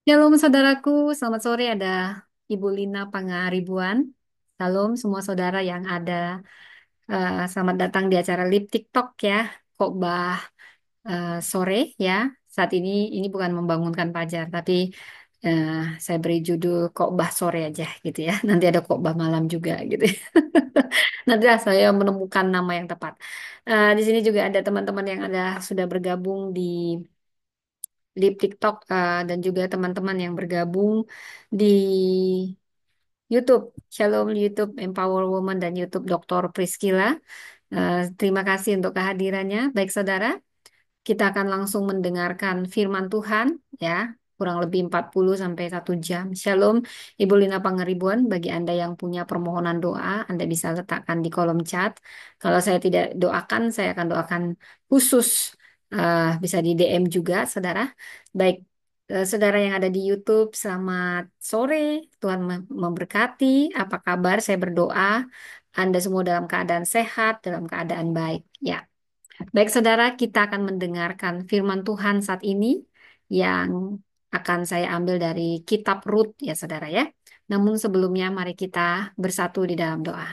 Shalom saudaraku, selamat sore ada Ibu Lina Pangaribuan. Salam semua saudara yang ada. Selamat datang di acara Lip TikTok ya, khotbah sore ya. Saat ini bukan membangunkan fajar, tapi eh, saya beri judul khotbah sore aja gitu ya. Nanti ada khotbah malam juga gitu. Nantilah saya menemukan nama yang tepat. Di sini juga ada teman-teman yang ada sudah bergabung di TikTok dan juga teman-teman yang bergabung di YouTube. Shalom YouTube Empower Woman dan YouTube Dr. Priscilla. Terima kasih untuk kehadirannya. Baik saudara, kita akan langsung mendengarkan firman Tuhan ya. Kurang lebih 40 sampai 1 jam. Shalom, Ibu Lina Pangeribuan. Bagi Anda yang punya permohonan doa, Anda bisa letakkan di kolom chat. Kalau saya tidak doakan, saya akan doakan khusus. Bisa di DM juga, saudara. Baik, saudara yang ada di YouTube, selamat sore. Tuhan memberkati. Apa kabar? Saya berdoa Anda semua dalam keadaan sehat, dalam keadaan baik. Ya. Baik, saudara, kita akan mendengarkan firman Tuhan saat ini yang akan saya ambil dari kitab Rut, ya, saudara, ya. Namun sebelumnya, mari kita bersatu di dalam doa.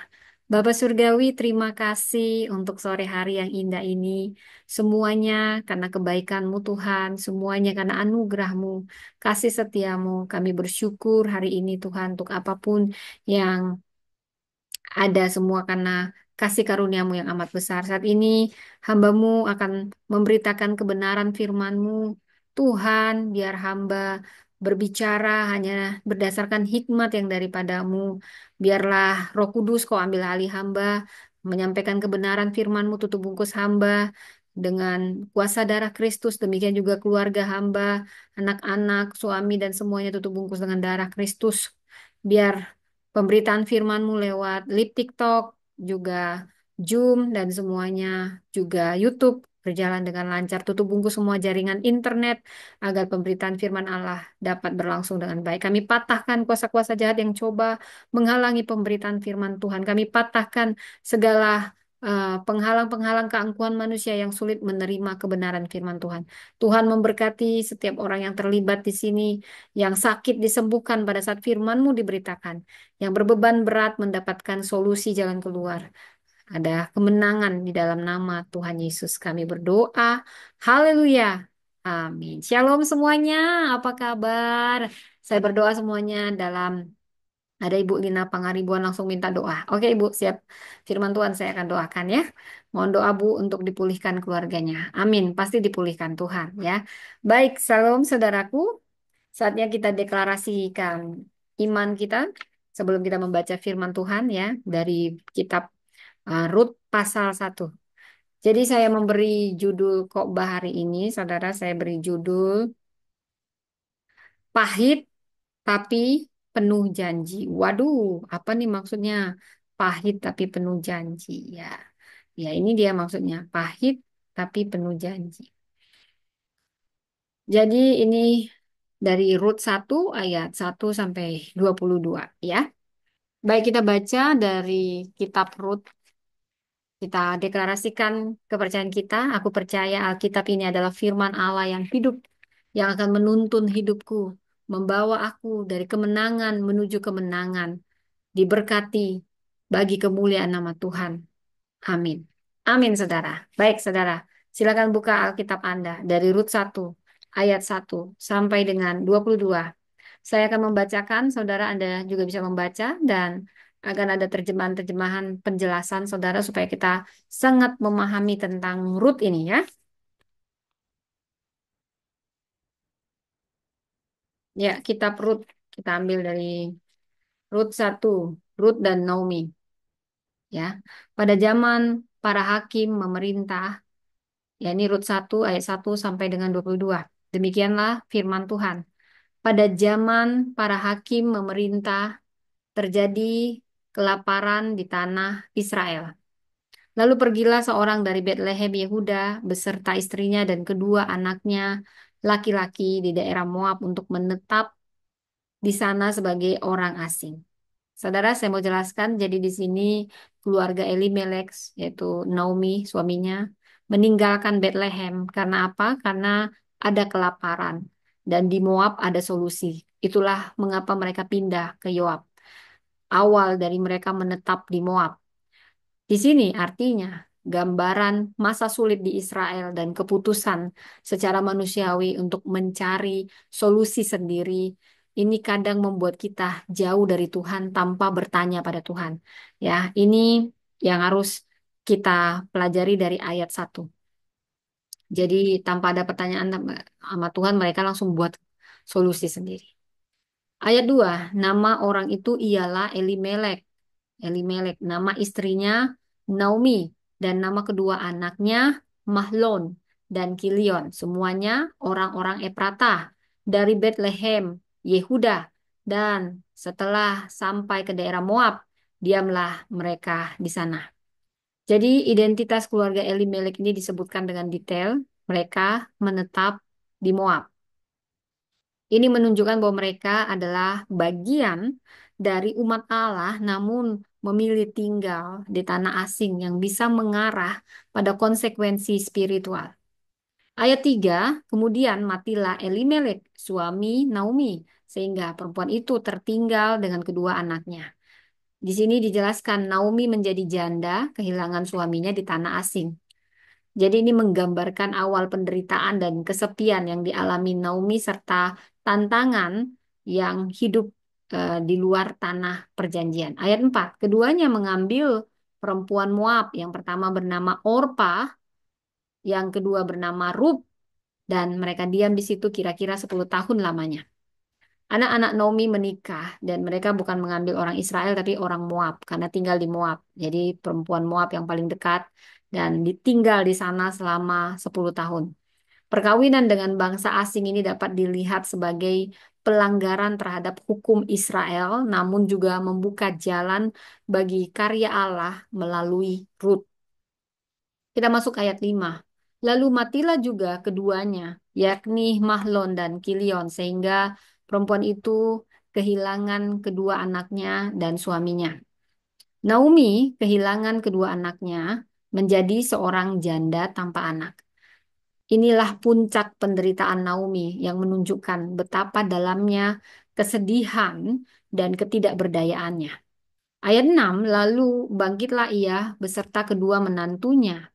Bapa Surgawi, terima kasih untuk sore hari yang indah ini. Semuanya karena kebaikan-Mu, Tuhan. Semuanya karena anugerah-Mu, kasih setiamu. Kami bersyukur hari ini, Tuhan, untuk apapun yang ada semua karena kasih karuniamu yang amat besar. Saat ini hambamu akan memberitakan kebenaran firman-Mu. Tuhan, biar hamba berbicara hanya berdasarkan hikmat yang daripadamu. Biarlah Roh Kudus kau ambil alih hamba, menyampaikan kebenaran firman-Mu, tutup bungkus hamba dengan kuasa darah Kristus. Demikian juga keluarga hamba, anak-anak, suami, dan semuanya tutup bungkus dengan darah Kristus. Biar pemberitaan firman-Mu lewat lip TikTok, juga Zoom, dan semuanya, juga YouTube, berjalan dengan lancar. Tutup bungkus semua jaringan internet, agar pemberitaan firman Allah dapat berlangsung dengan baik. Kami patahkan kuasa-kuasa jahat yang coba menghalangi pemberitaan firman Tuhan. Kami patahkan segala penghalang-penghalang keangkuhan manusia yang sulit menerima kebenaran firman Tuhan. Tuhan memberkati setiap orang yang terlibat di sini, yang sakit disembuhkan pada saat firman-Mu diberitakan, yang berbeban berat mendapatkan solusi jalan keluar. Ada kemenangan di dalam nama Tuhan Yesus. Kami berdoa. Haleluya. Amin. Shalom semuanya. Apa kabar? Saya berdoa semuanya dalam ada Ibu Lina Pangaribuan langsung minta doa. Oke Ibu, siap. Firman Tuhan saya akan doakan ya. Mohon doa Bu untuk dipulihkan keluarganya. Amin. Pasti dipulihkan Tuhan ya. Baik, salam saudaraku. Saatnya kita deklarasikan iman kita sebelum kita membaca firman Tuhan ya dari kitab Rut pasal 1. Jadi saya memberi judul khotbah hari ini, saudara, saya beri judul Pahit tapi Penuh Janji. Waduh, apa nih maksudnya? Pahit tapi penuh janji ya. Ya, ini dia maksudnya, pahit tapi penuh janji. Jadi ini dari Rut 1 ayat 1 sampai 22 ya. Baik, kita baca dari kitab Rut. Kita deklarasikan kepercayaan kita. Aku percaya Alkitab ini adalah firman Allah yang hidup, yang akan menuntun hidupku, membawa aku dari kemenangan menuju kemenangan, diberkati bagi kemuliaan nama Tuhan. Amin. Amin, saudara. Baik, saudara. Silakan buka Alkitab Anda dari Rut 1 ayat 1 sampai dengan 22. Saya akan membacakan, saudara Anda juga bisa membaca, dan akan ada terjemahan-terjemahan penjelasan, saudara, supaya kita sangat memahami tentang Rut ini ya. Ya, kitab Rut. Kita ambil dari Rut 1, Rut dan Naomi. Ya, pada zaman para hakim memerintah, ya ini Rut 1 ayat 1 sampai dengan 22. Demikianlah firman Tuhan. Pada zaman para hakim memerintah, terjadi kelaparan di tanah Israel. Lalu pergilah seorang dari Betlehem Yehuda beserta istrinya dan kedua anaknya laki-laki di daerah Moab untuk menetap di sana sebagai orang asing. Saudara, saya mau jelaskan, jadi di sini keluarga Elimelek, yaitu Naomi, suaminya, meninggalkan Bethlehem. Karena apa? Karena ada kelaparan. dan di Moab ada solusi. Itulah mengapa mereka pindah ke Yoab. Awal dari mereka menetap di Moab. Di sini artinya gambaran masa sulit di Israel dan keputusan secara manusiawi untuk mencari solusi sendiri. Ini kadang membuat kita jauh dari Tuhan tanpa bertanya pada Tuhan. Ya, ini yang harus kita pelajari dari ayat 1. Jadi tanpa ada pertanyaan sama Tuhan, mereka langsung buat solusi sendiri. Ayat 2, nama orang itu ialah Elimelek. Elimelek, nama istrinya Naomi, dan nama kedua anaknya Mahlon dan Kilion. Semuanya orang-orang Efratah dari Bethlehem, Yehuda. Dan setelah sampai ke daerah Moab, diamlah mereka di sana. Jadi identitas keluarga Elimelek ini disebutkan dengan detail. Mereka menetap di Moab. Ini menunjukkan bahwa mereka adalah bagian dari umat Allah, namun memilih tinggal di tanah asing yang bisa mengarah pada konsekuensi spiritual. Ayat 3, kemudian matilah Elimelek, suami Naomi, sehingga perempuan itu tertinggal dengan kedua anaknya. Di sini dijelaskan Naomi menjadi janda, kehilangan suaminya di tanah asing. Jadi ini menggambarkan awal penderitaan dan kesepian yang dialami Naomi serta tantangan yang hidup di luar tanah perjanjian. Ayat 4, keduanya mengambil perempuan Moab, yang pertama bernama Orpa, yang kedua bernama Rut, dan mereka diam di situ kira-kira 10 tahun lamanya. Anak-anak Naomi menikah dan mereka bukan mengambil orang Israel tapi orang Moab karena tinggal di Moab. Jadi perempuan Moab yang paling dekat dan ditinggal di sana selama 10 tahun. Perkawinan dengan bangsa asing ini dapat dilihat sebagai pelanggaran terhadap hukum Israel, namun juga membuka jalan bagi karya Allah melalui Rut. Kita masuk ayat 5. Lalu matilah juga keduanya, yakni Mahlon dan Kilion, sehingga perempuan itu kehilangan kedua anaknya dan suaminya. Naomi kehilangan kedua anaknya menjadi seorang janda tanpa anak. Inilah puncak penderitaan Naomi yang menunjukkan betapa dalamnya kesedihan dan ketidakberdayaannya. Ayat 6, lalu bangkitlah ia beserta kedua menantunya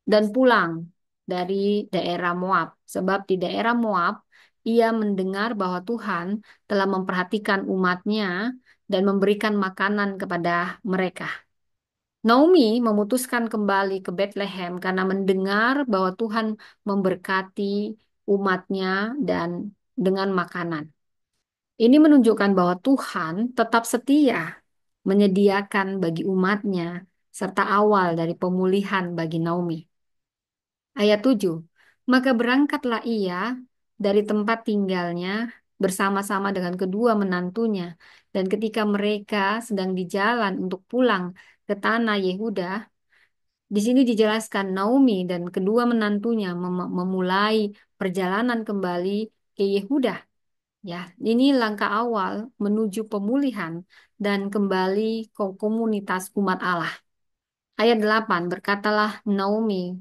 dan pulang dari daerah Moab. Sebab di daerah Moab, ia mendengar bahwa Tuhan telah memperhatikan umatnya dan memberikan makanan kepada mereka. Naomi memutuskan kembali ke Bethlehem karena mendengar bahwa Tuhan memberkati umatnya dan dengan makanan. Ini menunjukkan bahwa Tuhan tetap setia menyediakan bagi umatnya serta awal dari pemulihan bagi Naomi. Ayat 7. Maka berangkatlah ia dari tempat tinggalnya bersama-sama dengan kedua menantunya. Dan ketika mereka sedang di jalan untuk pulang ke tanah Yehuda, di sini dijelaskan Naomi dan kedua menantunya memulai perjalanan kembali ke Yehuda. Ya, ini langkah awal menuju pemulihan dan kembali ke komunitas umat Allah. Ayat 8, berkatalah Naomi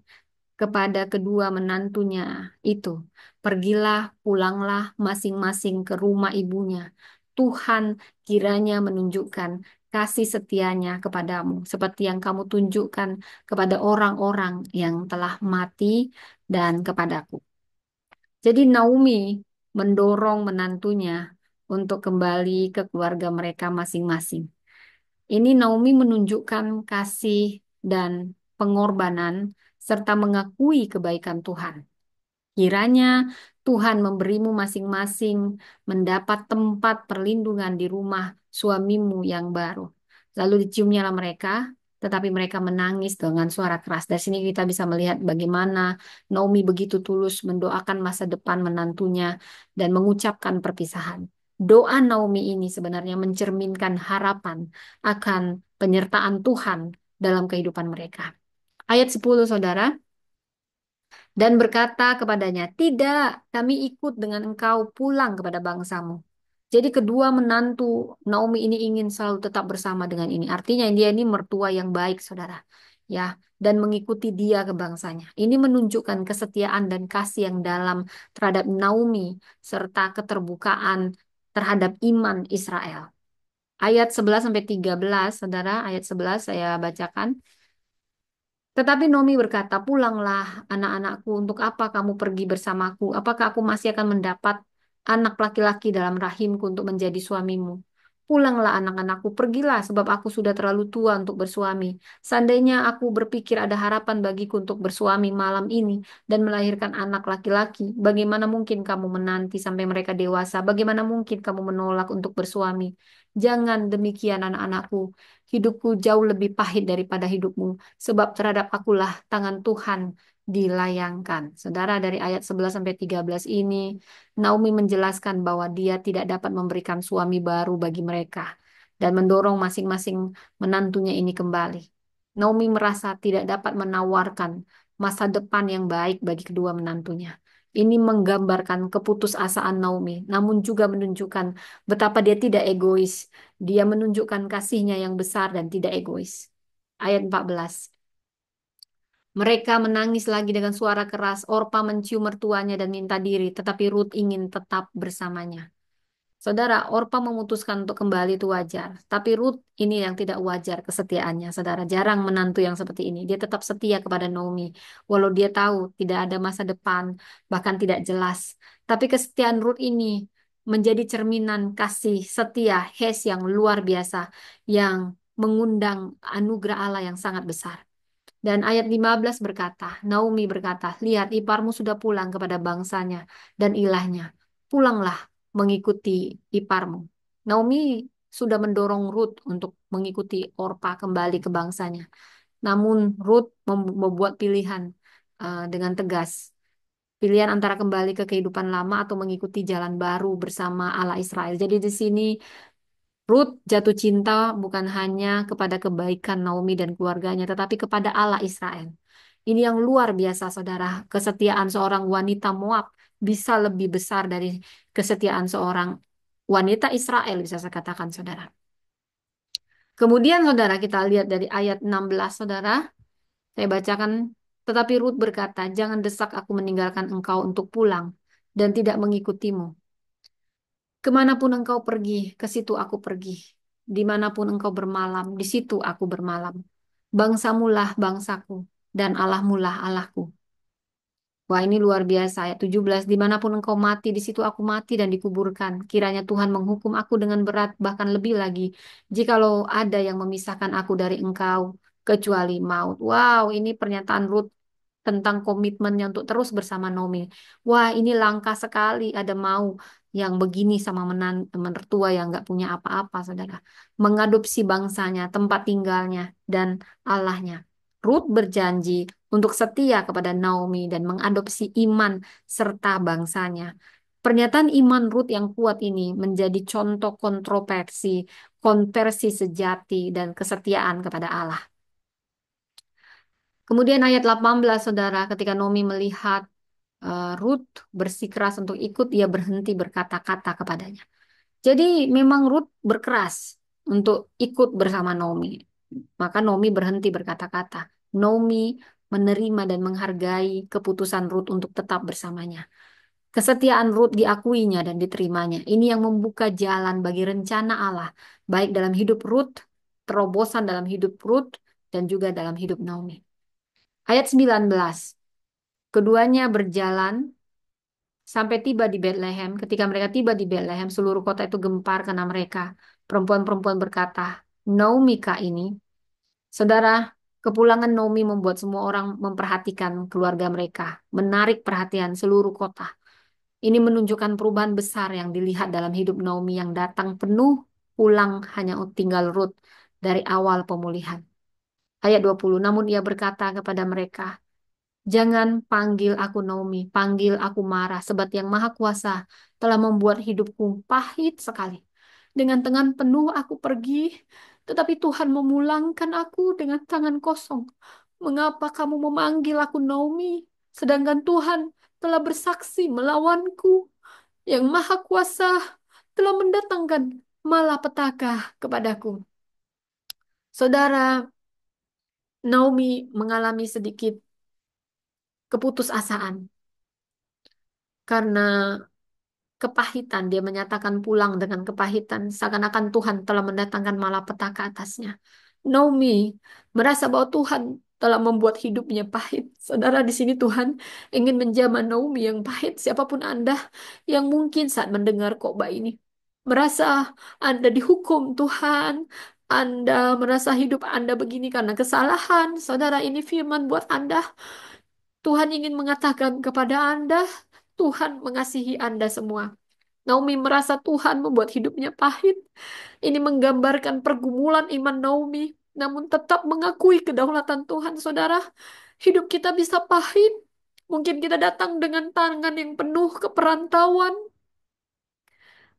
kepada kedua menantunya itu, pergilah, pulanglah masing-masing ke rumah ibunya. Tuhan kiranya menunjukkan kasih setianya kepadamu, seperti yang kamu tunjukkan kepada orang-orang yang telah mati dan kepadaku. Jadi Naomi mendorong menantunya untuk kembali ke keluarga mereka masing-masing. Ini Naomi menunjukkan kasih dan pengorbanan serta mengakui kebaikan Tuhan. Kiranya Tuhan memberimu masing-masing mendapat tempat perlindungan di rumah suamimu yang baru. Lalu diciumnya mereka, tetapi mereka menangis dengan suara keras. Dari sini kita bisa melihat bagaimana Naomi begitu tulus mendoakan masa depan menantunya dan mengucapkan perpisahan. Doa Naomi ini sebenarnya mencerminkan harapan akan penyertaan Tuhan dalam kehidupan mereka. Ayat 10, saudara. Dan berkata kepadanya, "Tidak, kami ikut dengan engkau pulang kepada bangsamu." Jadi kedua menantu Naomi ini ingin selalu tetap bersama dengan ini. Artinya dia ini mertua yang baik, saudara. Ya, dan mengikuti dia ke bangsanya. Ini menunjukkan kesetiaan dan kasih yang dalam terhadap Naomi serta keterbukaan terhadap iman Israel. Ayat 11 sampai 13, Saudara, ayat 11 saya bacakan. Tetapi Nomi berkata, "Pulanglah, anak-anakku, untuk apa kamu pergi bersamaku? Apakah aku masih akan mendapat anak laki-laki dalam rahimku untuk menjadi suamimu? Pulanglah, anak-anakku, pergilah, sebab aku sudah terlalu tua untuk bersuami. Seandainya aku berpikir ada harapan bagiku untuk bersuami malam ini dan melahirkan anak laki-laki, bagaimana mungkin kamu menanti sampai mereka dewasa? Bagaimana mungkin kamu menolak untuk bersuami? Jangan demikian, anak-anakku. Hidupku jauh lebih pahit daripada hidupmu, sebab terhadap akulah tangan Tuhan dilayangkan." Saudara, dari ayat 11 sampai 13 ini, Naomi menjelaskan bahwa dia tidak dapat memberikan suami baru bagi mereka dan mendorong masing-masing menantunya ini kembali. Naomi merasa tidak dapat menawarkan masa depan yang baik bagi kedua menantunya. Ini menggambarkan keputusasaan Naomi, namun juga menunjukkan betapa dia tidak egois. Dia menunjukkan kasihnya yang besar dan tidak egois. Ayat 14. Mereka menangis lagi dengan suara keras. Orpa mencium mertuanya dan minta diri, tetapi Ruth ingin tetap bersamanya. Saudara, Orpa memutuskan untuk kembali itu wajar. Tapi Ruth ini yang tidak wajar kesetiaannya. Saudara, jarang menantu yang seperti ini. Dia tetap setia kepada Naomi. Walau dia tahu tidak ada masa depan, bahkan tidak jelas. Tapi kesetiaan Ruth ini menjadi cerminan kasih setia Hes yang luar biasa, yang mengundang anugerah Allah yang sangat besar. Dan ayat 15 berkata, Naomi berkata, "Lihat, iparmu sudah pulang kepada bangsanya dan ilahnya. Pulanglah mengikuti iparmu." Naomi sudah mendorong Ruth untuk mengikuti Orpa kembali ke bangsanya. Namun Ruth membuat pilihan dengan tegas. Pilihan antara kembali ke kehidupan lama atau mengikuti jalan baru bersama Allah Israel. Jadi di sini Ruth jatuh cinta bukan hanya kepada kebaikan Naomi dan keluarganya, tetapi kepada Allah Israel. Ini yang luar biasa, saudara. Kesetiaan seorang wanita Moab bisa lebih besar dari kesetiaan seorang wanita Israel, bisa saya katakan, saudara. Kemudian, saudara, kita lihat dari ayat 16, saudara. Saya bacakan, tetapi Ruth berkata, "Jangan desak aku meninggalkan engkau untuk pulang dan tidak mengikutimu. Kemanapun engkau pergi, ke situ aku pergi. Dimanapun engkau bermalam, di situ aku bermalam. Bangsamulah bangsaku, dan Allahmulah Allahku." Wah, ini luar biasa. Ayat 17, "Dimanapun engkau mati, di situ aku mati dan dikuburkan. Kiranya Tuhan menghukum aku dengan berat, bahkan lebih lagi, jikalau ada yang memisahkan aku dari engkau, kecuali maut." Wow, ini pernyataan Ruth tentang komitmennya untuk terus bersama Naomi. Wah, ini langka sekali ada mau yang begini sama mertua yang nggak punya apa-apa, saudara. Mengadopsi bangsanya, tempat tinggalnya, dan Allahnya. Ruth berjanji untuk setia kepada Naomi dan mengadopsi iman serta bangsanya. Pernyataan iman Ruth yang kuat ini menjadi contoh kontroversi, konversi sejati, dan kesetiaan kepada Allah. Kemudian ayat 18, saudara, ketika Naomi melihat Ruth bersikeras untuk ikut, ia berhenti berkata-kata kepadanya. Jadi memang Ruth berkeras untuk ikut bersama Naomi. Maka Naomi berhenti berkata-kata. Naomi menerima dan menghargai keputusan Ruth untuk tetap bersamanya. Kesetiaan Ruth diakuinya dan diterimanya. Ini yang membuka jalan bagi rencana Allah, baik dalam hidup Ruth, terobosan dalam hidup Ruth, dan juga dalam hidup Naomi. Ayat 19. Keduanya berjalan sampai tiba di Bethlehem. Ketika mereka tiba di Bethlehem, seluruh kota itu gempar karena mereka. Perempuan-perempuan berkata, "Naomi kah ini?" Saudara, kepulangan Naomi membuat semua orang memperhatikan keluarga mereka, menarik perhatian seluruh kota. Ini menunjukkan perubahan besar yang dilihat dalam hidup Naomi yang datang penuh, pulang hanya tinggal Ruth dari awal pemulihan. Ayat 20, namun ia berkata kepada mereka, "Jangan panggil aku Naomi, panggil aku Mara, sebab yang Maha Kuasa telah membuat hidupku pahit sekali. Dengan tangan penuh aku pergi, tetapi Tuhan memulangkan aku dengan tangan kosong. Mengapa kamu memanggil aku Naomi, sedangkan Tuhan telah bersaksi melawanku? Yang Maha Kuasa telah mendatangkan malapetaka kepadaku." Saudara, Naomi mengalami sedikit keputusasaan karena kepahitan. Dia menyatakan pulang dengan kepahitan, seakan-akan Tuhan telah mendatangkan malapetaka atasnya. Naomi merasa bahwa Tuhan telah membuat hidupnya pahit. Saudara, di sini Tuhan ingin menjamah Naomi yang pahit. Siapapun Anda yang mungkin saat mendengar khotbah ini merasa Anda dihukum Tuhan, Anda merasa hidup Anda begini karena kesalahan. Saudara, ini firman buat Anda. Tuhan ingin mengatakan kepada Anda, Tuhan mengasihi Anda semua. Naomi merasa Tuhan membuat hidupnya pahit. Ini menggambarkan pergumulan iman Naomi, namun tetap mengakui kedaulatan Tuhan, saudara. Hidup kita bisa pahit. Mungkin kita datang dengan tangan yang penuh keperantauan.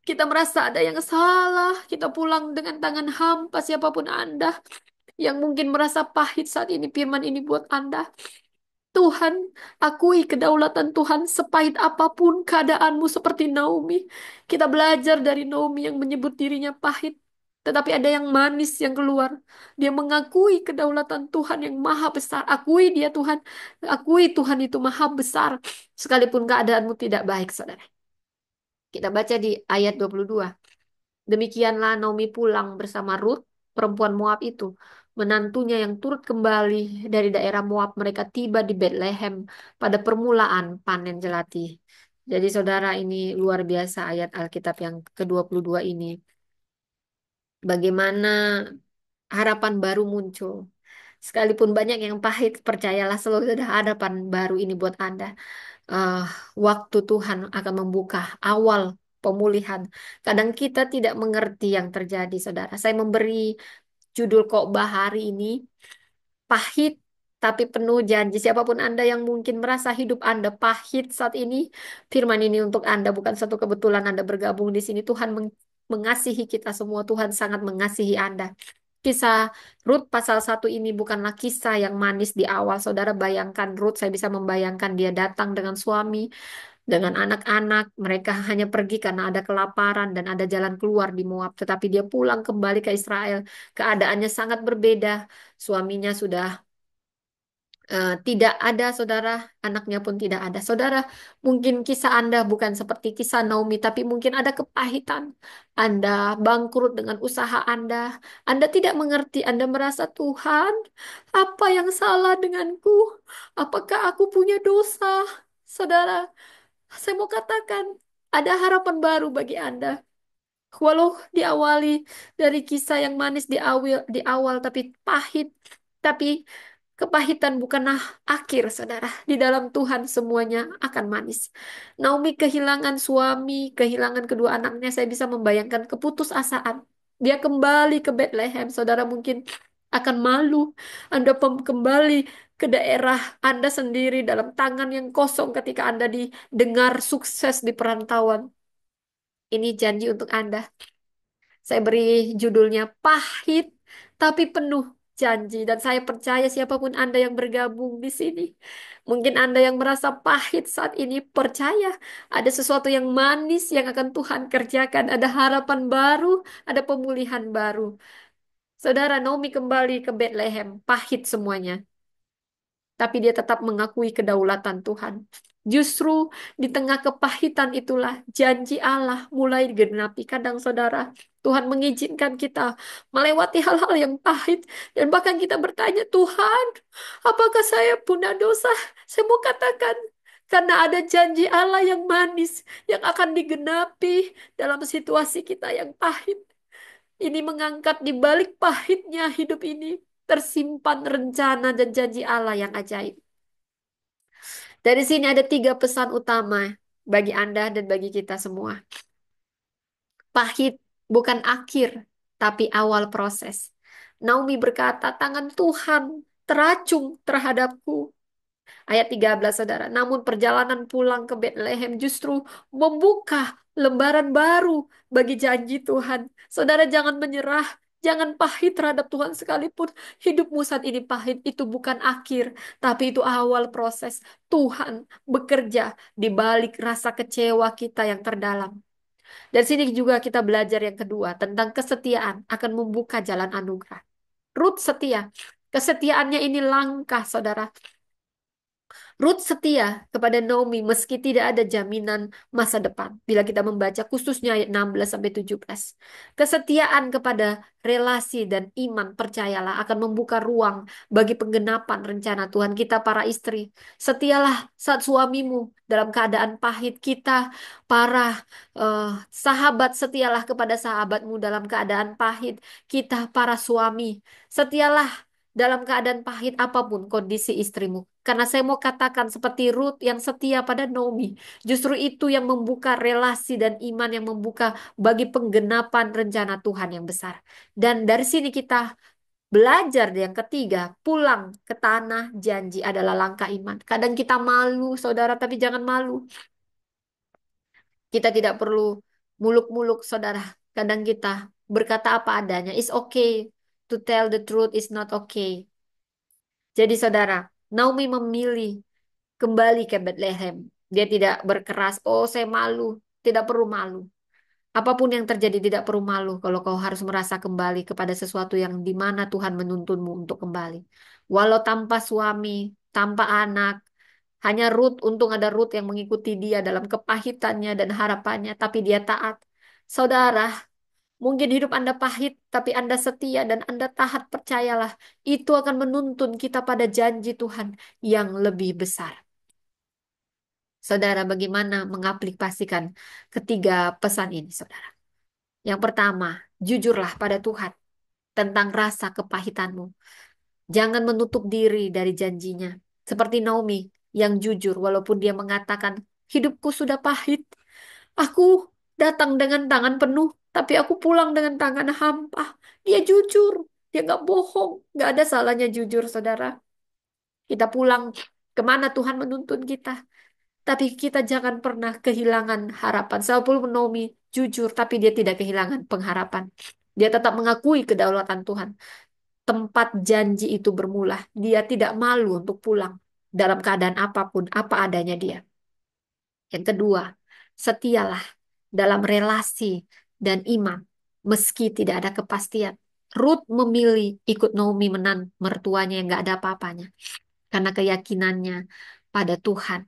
Kita merasa ada yang salah. Kita pulang dengan tangan hampa, siapapun Anda yang mungkin merasa pahit saat ini. Firman ini buat Anda. Tuhan, akui kedaulatan Tuhan sepahit apapun keadaanmu seperti Naomi. Kita belajar dari Naomi yang menyebut dirinya pahit. Tetapi ada yang manis yang keluar. Dia mengakui kedaulatan Tuhan yang maha besar. Akui dia Tuhan. Akui Tuhan itu maha besar. Sekalipun keadaanmu tidak baik, saudara. Kita baca di ayat 22. Demikianlah Naomi pulang bersama Rut, perempuan Moab itu. Menantunya yang turut kembali dari daerah Moab, mereka tiba di Bethlehem pada permulaan panen jelati. Jadi saudara, ini luar biasa ayat Alkitab yang ke-22 ini. Bagaimana harapan baru muncul. Sekalipun banyak yang pahit, percayalah selalu ada harapan baru ini buat Anda. eh, Waktu Tuhan akan membuka awal pemulihan. Kadang kita tidak mengerti yang terjadi, saudara. Saya memberi judul khotbah hari ini, pahit tapi penuh janji. Siapapun Anda yang mungkin merasa hidup Anda pahit saat ini, firman ini untuk Anda. Bukan satu kebetulan Anda bergabung di sini. Tuhan mengasihi kita semua. Tuhan sangat mengasihi Anda. Kisah Rut pasal 1 ini bukanlah kisah yang manis di awal. Saudara bayangkan Rut, saya bisa membayangkan dia datang dengan suami, dengan anak-anak. Mereka hanya pergi karena ada kelaparan dan ada jalan keluar di Moab. Tetapi dia pulang kembali ke Israel. Keadaannya sangat berbeda. Suaminya sudah tidak ada, saudara, anaknya pun tidak ada. Saudara, mungkin kisah Anda bukan seperti kisah Naomi, tapi mungkin ada kepahitan. Anda bangkrut dengan usaha Anda. Anda tidak mengerti, Anda merasa, Tuhan, apa yang salah denganku? Apakah aku punya dosa? Saudara, saya mau katakan, ada harapan baru bagi Anda. Walau diawali dari kisah yang manis di awal tapi pahit, tapi kepahitan bukanlah akhir, saudara. Di dalam Tuhan semuanya akan manis. Naomi kehilangan suami, kehilangan kedua anaknya. Saya bisa membayangkan keputusasaan. Dia kembali ke Bethlehem. Saudara mungkin akan malu. Anda kembali ke daerah Anda sendiri dalam tangan yang kosong ketika Anda didengar sukses di perantauan. Ini janji untuk Anda. Saya beri judulnya Pahit tapi Penuh Janji. Dan saya percaya siapapun Anda yang bergabung di sini. Mungkin Anda yang merasa pahit saat ini, percaya ada sesuatu yang manis yang akan Tuhan kerjakan. Ada harapan baru, ada pemulihan baru. Saudara, Naomi kembali ke Bethlehem. Pahit semuanya. Tapi dia tetap mengakui kedaulatan Tuhan. Justru di tengah kepahitan itulah janji Allah mulai digenapi. Kadang saudara, Tuhan mengizinkan kita melewati hal-hal yang pahit. Dan bahkan kita bertanya, Tuhan, apakah saya punya dosa? Saya mau katakan, karena ada janji Allah yang manis yang akan digenapi dalam situasi kita yang pahit. Ini mengangkat di balik pahitnya hidup ini tersimpan rencana dan janji Allah yang ajaib. Dari sini ada tiga pesan utama bagi Anda dan bagi kita semua. Pahit bukan akhir, tapi awal proses. Naomi berkata, tangan Tuhan teracung terhadapku. Ayat 13, saudara. Namun perjalanan pulang ke Bethlehem justru membuka lembaran baru bagi janji Tuhan. Saudara jangan menyerah. Jangan pahit terhadap Tuhan sekalipun. Hidupmu saat ini pahit. Itu bukan akhir. Tapi itu awal proses. Tuhan bekerja di balik rasa kecewa kita yang terdalam. Dan sini juga kita belajar yang kedua. Tentang kesetiaan akan membuka jalan anugerah. Rut setia. Kesetiaannya ini langka, saudara. Ruth setia kepada Naomi meski tidak ada jaminan masa depan. Bila kita membaca khususnya ayat 16 sampai 17. Kesetiaan kepada relasi dan iman percayalah akan membuka ruang bagi penggenapan rencana Tuhan. Kita para istri, setialah saat suamimu dalam keadaan pahit. Kita para sahabat, setialah kepada sahabatmu dalam keadaan pahit. Kita para suami, setialah dalam keadaan pahit apapun kondisi istrimu. Karena saya mau katakan seperti Ruth yang setia pada Naomi. Justru itu yang membuka relasi dan iman yang membuka bagi penggenapan rencana Tuhan yang besar. Dan dari sini kita belajar yang ketiga, pulang ke tanah janji adalah langkah iman. Kadang kita malu, saudara, tapi jangan malu. Kita tidak perlu muluk-muluk, saudara. Kadang kita berkata apa adanya. It's okay to tell the truth, is not okay. Jadi saudara, Naomi memilih kembali ke Bethlehem. Dia tidak berkeras, oh saya malu. Tidak perlu malu. Apapun yang terjadi tidak perlu malu kalau kau harus merasa kembali kepada sesuatu yang di mana Tuhan menuntunmu untuk kembali. Walau tanpa suami, tanpa anak, hanya Ruth, untung ada Ruth yang mengikuti dia dalam kepahitannya dan harapannya, tapi dia taat. Saudara, mungkin hidup Anda pahit, tapi Anda setia dan Anda taat, percayalah. Itu akan menuntun kita pada janji Tuhan yang lebih besar. Saudara, bagaimana mengaplikasikan ketiga pesan ini, saudara? Yang pertama, jujurlah pada Tuhan tentang rasa kepahitanmu. Jangan menutup diri dari janjinya. Seperti Naomi yang jujur walaupun dia mengatakan, hidupku sudah pahit. Aku datang dengan tangan penuh, tapi aku pulang dengan tangan hampa. Dia jujur, dia nggak bohong. Nggak ada salahnya jujur, saudara. Kita pulang kemana Tuhan menuntun kita. Tapi kita jangan pernah kehilangan harapan. Walaupun Naomi jujur, tapi dia tidak kehilangan pengharapan. Dia tetap mengakui kedaulatan Tuhan. Tempat janji itu bermula. Dia tidak malu untuk pulang dalam keadaan apapun, apa adanya dia. Yang kedua, setialah dalam relasi dan iman, meski tidak ada kepastian. Ruth memilih ikut Naomi mertuanya yang gak ada apa-apanya. Karena keyakinannya pada Tuhan,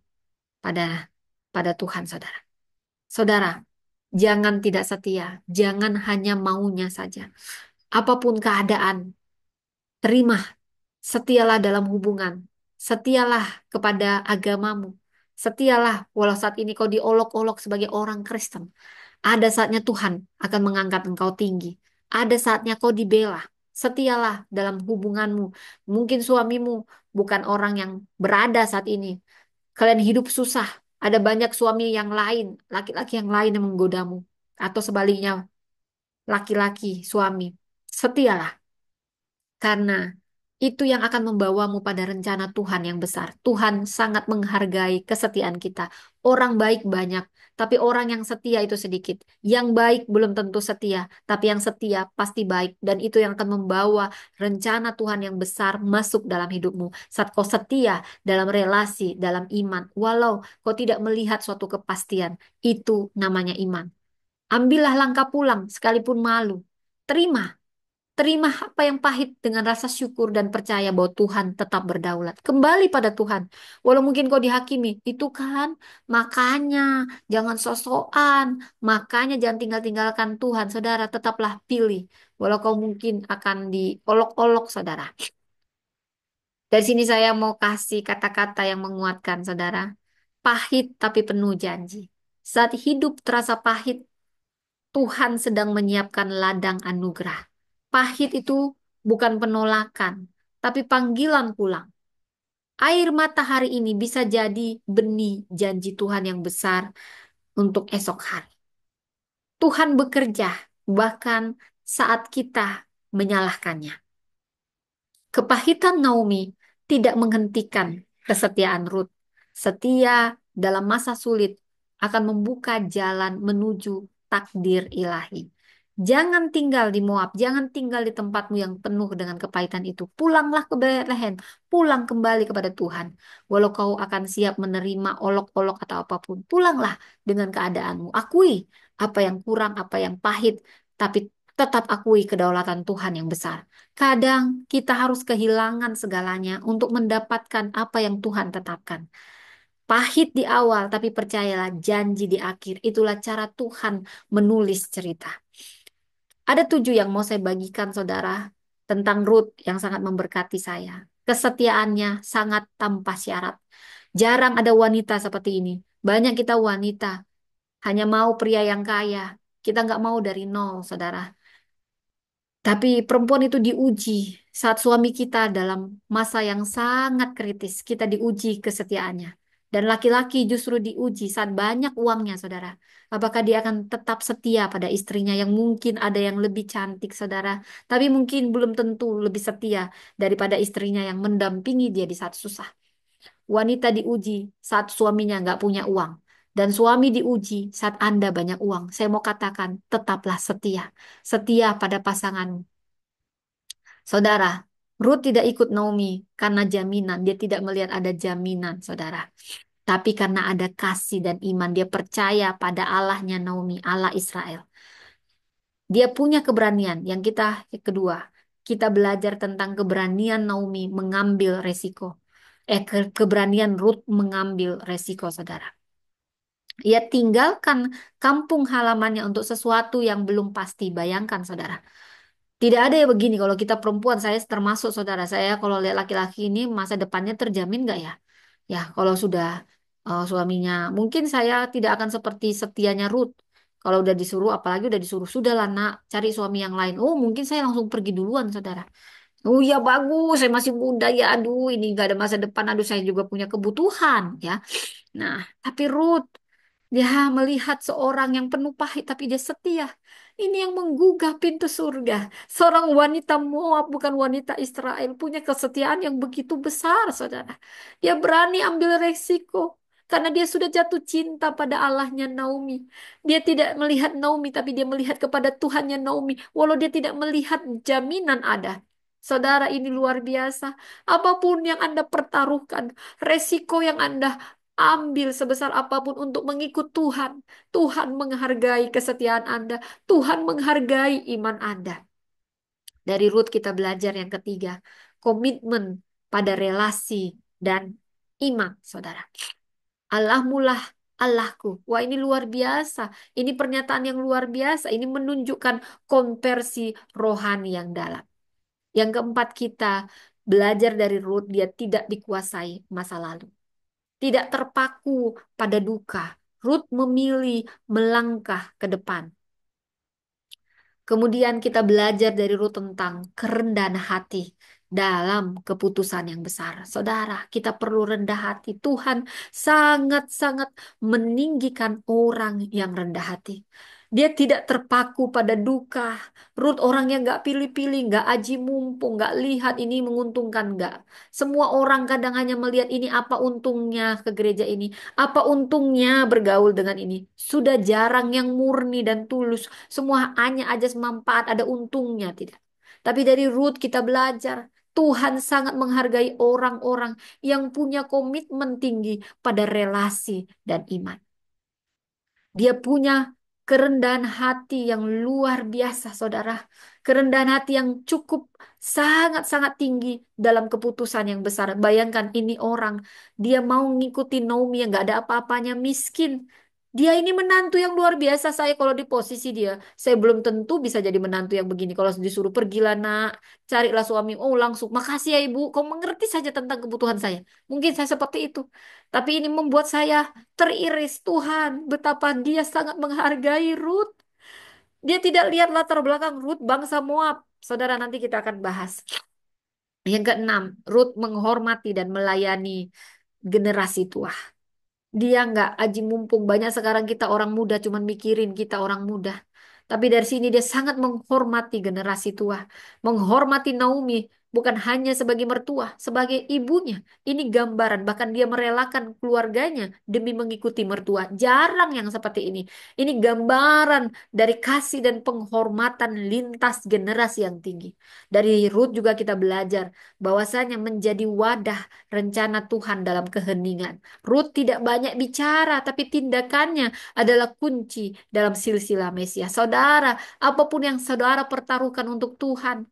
pada pada Tuhan, saudara. Saudara, jangan tidak setia, jangan hanya maunya saja. Apapun keadaan, terima, setialah dalam hubungan, setialah kepada agamamu, setialah walau saat ini kau diolok-olok sebagai orang Kristen. Ada saatnya Tuhan akan mengangkat engkau tinggi. Ada saatnya kau dibela. Setialah dalam hubunganmu. Mungkin suamimu bukan orang yang berada saat ini. Kalian hidup susah. Ada banyak suami yang lain, laki-laki yang lain yang menggodamu. Atau sebaliknya, laki-laki, suami. Setialah, karena itu yang akan membawamu pada rencana Tuhan yang besar. Tuhan sangat menghargai kesetiaan kita. Orang baik banyak, tapi orang yang setia itu sedikit. Yang baik belum tentu setia, tapi yang setia pasti baik. Dan itu yang akan membawa rencana Tuhan yang besar masuk dalam hidupmu. Saat kau setia dalam relasi, dalam iman, walau kau tidak melihat suatu kepastian, itu namanya iman. Ambillah langkah pulang sekalipun malu. Terima. Terima apa yang pahit dengan rasa syukur dan percaya bahwa Tuhan tetap berdaulat. Kembali pada Tuhan. Walau mungkin kau dihakimi, itu kan makanya jangan sosokan, makanya jangan tinggal-tinggalkan Tuhan. Saudara, tetaplah pilih. Walau kau mungkin akan diolok-olok, saudara. Dari sini saya mau kasih kata-kata yang menguatkan, saudara. Pahit tapi penuh janji. Saat hidup terasa pahit, Tuhan sedang menyiapkan ladang anugerah. Pahit itu bukan penolakan, tapi panggilan pulang. Air mata hari ini bisa jadi benih janji Tuhan yang besar untuk esok hari. Tuhan bekerja bahkan saat kita menyalahkannya. Kepahitan Naomi tidak menghentikan kesetiaan Ruth. Setia dalam masa sulit akan membuka jalan menuju takdir ilahi. Jangan tinggal di Moab, jangan tinggal di tempatmu yang penuh dengan kepahitan itu. Pulanglah ke Bethlehem, pulang kembali kepada Tuhan. Walau kau akan siap menerima olok-olok atau apapun, pulanglah dengan keadaanmu. Akui apa yang kurang, apa yang pahit, tapi Tetap akui kedaulatan Tuhan yang besar. Kadang kita harus kehilangan segalanya untuk mendapatkan apa yang Tuhan tetapkan. Pahit di awal, tapi percayalah janji di akhir. Itulah cara Tuhan menulis cerita. Ada 7 yang mau saya bagikan saudara tentang Ruth yang sangat memberkati saya. Kesetiaannya sangat tanpa syarat. Jarang ada wanita seperti ini. Banyak kita wanita hanya mau pria yang kaya. Kita nggak mau dari nol, saudara. Tapi perempuan itu diuji saat suami kita dalam masa yang sangat kritis. Kita diuji kesetiaannya. Dan laki-laki justru diuji saat banyak uangnya, saudara. Apakah dia akan tetap setia pada istrinya yang mungkin ada yang lebih cantik, saudara. Tapi mungkin belum tentu lebih setia daripada istrinya yang mendampingi dia di saat susah. Wanita diuji saat suaminya nggak punya uang. Dan suami diuji saat Anda banyak uang. Saya mau katakan, tetaplah setia. Setia pada pasangan. Saudara, Ruth tidak ikut Naomi karena jaminan. Dia tidak melihat ada jaminan, saudara. Tapi karena ada kasih dan iman, dia percaya pada Allahnya Naomi, Allah Israel. Dia punya keberanian. Yang kedua, kita belajar tentang keberanian Naomi mengambil resiko. Keberanian Ruth mengambil resiko, saudara. Ia tinggalkan kampung halamannya untuk sesuatu yang belum pasti. Bayangkan, saudara. Tidak ada ya begini, kalau kita perempuan, saya termasuk saudara saya, kalau lihat laki-laki ini masa depannya terjamin nggak ya? Ya, kalau sudah suaminya, mungkin saya tidak akan seperti setianya Ruth. Kalau udah disuruh, apalagi udah disuruh, sudahlah nak, cari suami yang lain. Oh, mungkin saya langsung pergi duluan, saudara. Oh ya bagus, saya masih muda ya, aduh ini nggak ada masa depan, aduh saya juga punya kebutuhan ya. Nah, tapi Ruth, dia melihat seorang yang penuh pahit tapi dia setia. Ini yang menggugah pintu surga. Seorang wanita Moab, bukan wanita Israel, punya kesetiaan yang begitu besar, saudara. Dia berani ambil resiko. Karena dia sudah jatuh cinta pada Allahnya Naomi. Dia tidak melihat Naomi, tapi dia melihat kepada Tuhannya Naomi. Walau dia tidak melihat jaminan ada. Saudara, ini luar biasa. Apapun yang Anda pertaruhkan, resiko yang Anda ambil sebesar apapun untuk mengikut Tuhan. Tuhan menghargai kesetiaan Anda. Tuhan menghargai iman Anda. Dari Ruth kita belajar yang ketiga. Komitmen pada relasi dan iman, saudara. Allahmu lah Allahku. Wah, ini luar biasa. Ini pernyataan yang luar biasa. Ini menunjukkan konversi rohani yang dalam. Yang keempat kita belajar dari Ruth, dia tidak dikuasai masa lalu. Tidak terpaku pada duka. Ruth memilih melangkah ke depan. Kemudian kita belajar dari Ruth tentang kerendahan hati dalam keputusan yang besar. Saudara, kita perlu rendah hati. Tuhan sangat-sangat meninggikan orang yang rendah hati. Dia tidak terpaku pada duka. Ruth orang yang nggak pilih-pilih, nggak aji mumpung, nggak lihat ini menguntungkan, nggak. Semua orang kadang hanya melihat ini apa untungnya ke gereja ini, apa untungnya bergaul dengan ini. Sudah jarang yang murni dan tulus. Semua hanya ajas manfaat, ada untungnya tidak. Tapi dari Ruth kita belajar, Tuhan sangat menghargai orang-orang yang punya komitmen tinggi pada relasi dan iman. Dia punya kerendahan hati yang luar biasa, saudara. Kerendahan hati yang cukup sangat-sangat tinggi dalam keputusan yang besar. Bayangkan ini orang, dia mau ngikutin Naomi yang gak ada apa-apanya, miskin. Dia ini menantu yang luar biasa. Saya kalau di posisi dia, saya belum tentu bisa jadi menantu yang begini. Kalau disuruh pergilah nak, carilah suami. Oh langsung, makasih ya ibu, kau mengerti saja tentang kebutuhan saya. Mungkin saya seperti itu. Tapi ini membuat saya teriris Tuhan, betapa dia sangat menghargai Ruth. Dia tidak lihat latar belakang Ruth bangsa Moab. Saudara, nanti kita akan bahas. Yang keenam, Ruth menghormati dan melayani generasi tua. Dia nggak aji mumpung. Banyak sekarang kita orang muda cuman mikirin kita orang muda. Tapi dari sini dia sangat menghormati generasi tua. Menghormati Naomi. bukan hanya sebagai mertua, sebagai ibunya. Ini gambaran, bahkan dia merelakan keluarganya demi mengikuti mertua. Jarang yang seperti ini. Ini gambaran dari kasih dan penghormatan lintas generasi yang tinggi. Dari Ruth juga kita belajar bahwasanya menjadi wadah rencana Tuhan dalam keheningan. Ruth tidak banyak bicara, tapi tindakannya adalah kunci dalam silsilah Mesias. Saudara, apapun yang saudara pertaruhkan untuk Tuhan,